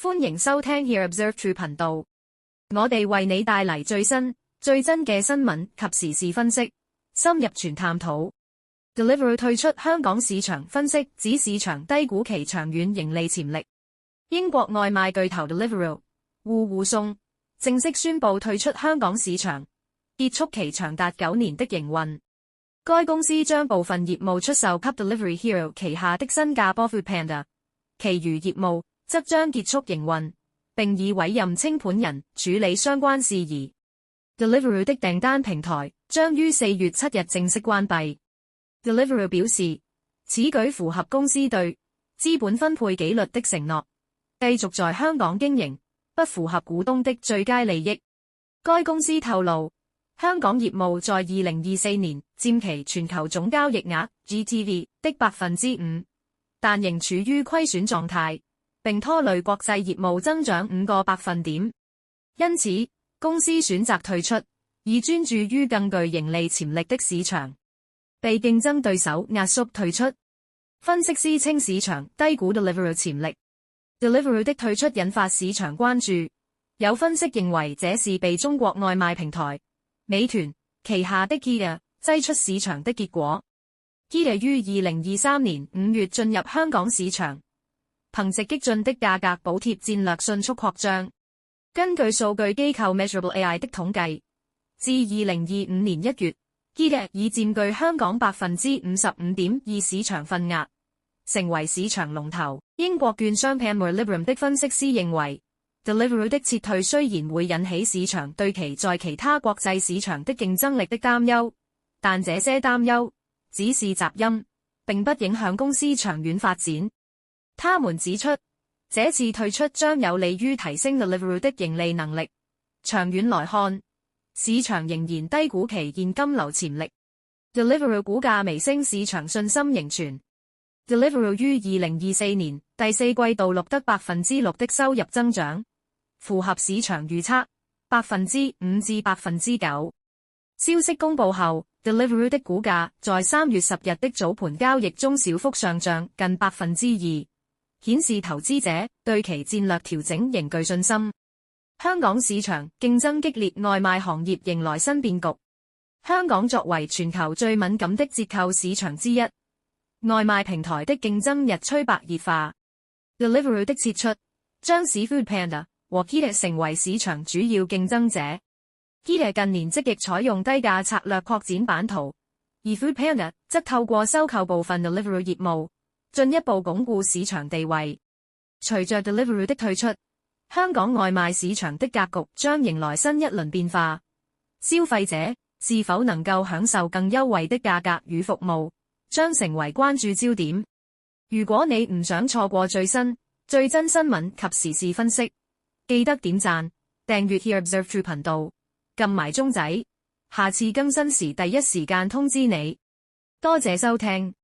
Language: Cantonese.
歡迎收聽 Here Observe True 頻道，我哋為你帶嚟最新、最真嘅新聞及時事分析，深入全探討。Deliveroo 退出香港市場分析，指市場低估其長遠盈利潛力。英國外賣巨頭 Deliveroo 戶送正式宣布退出香港市場，結束其長達9年的營運。該公司將部分業務出售給 Delivery Hero 旗下的新加坡 Foodpanda， 其餘業務則將結束營運，並已委任清盤人處理相關事宜。Deliveroo 的訂單平台將於4月7日正式關閉。Deliveroo 表示，此舉符合公司對資本分配紀律的承諾，繼續在香港經營，不符合股東的最佳利益。該公司透露，香港業務在2024年佔其全球總交易額 GTV 的 5%， 但仍處於虧損狀態，並拖累國際業務增長5個百分點。因此，公司選擇退出，以專注於更具盈利潛力的市場。被競爭對手壓縮退出，分析師稱市場低估 Deliveroo 潛力。Deliveroo 的退出引發市場關注，有分析認為這是被中國外賣平台美團旗下的 Kita 擠出市場的結果。Kita 於2023年5月進入香港市場，憑藉激進的價格補貼戰略迅速擴張。根據數據機構 Measurable AI 的統計，至2025年1月，Kita 已佔據香港 55.2% 市場份額，成為市場龍頭。英國券商 Panmure Liberum 的分析師認為， Deliveroo 的撤退雖然會引起市場對其在其他國際市場的競爭力的擔憂，但這些擔憂只是雜音，並不影響公司長遠發展。他們指出，這次退出將有利於提升 Deliveroo 的盈利能力。長遠來看，市場仍然低估其現金流潛力。Deliveroo 股價微升，市場信心仍存。Deliveroo 於2024年第4季度錄得 6% 的收入增長，符合市場預測 5% 至 9%。消息公布後， Deliveroo 的股價在3月10日的早盤交易中小幅上漲近 2%， 顯示投資者對其戰略調整仍具信心。香港市場競爭激烈，外賣行業迎來新變局。香港作為全球最敏感的折扣市場之一，外賣平台的競爭日趨白熱化。Deliveroo 的撤出將使 Foodpanda 和 Kita 成為市場主要競爭者。Kita 近年積極採用低價策略擴展版圖，而 Foodpanda 則透過收購部分 Deliveroo 業務，進一步鞏固市場地位。隨着 Deliveroo 的退出，香港外賣市場的格局將迎來新一輪變化。消費者是否能夠享受更優惠的價格與服務，將成為關注焦點。如果你唔想錯過最新、最真新聞及時事分析，記得點讚、訂閱 Here Observe True 頻道，撳埋鐘仔，下次更新時第一時間通知你。多謝收聽。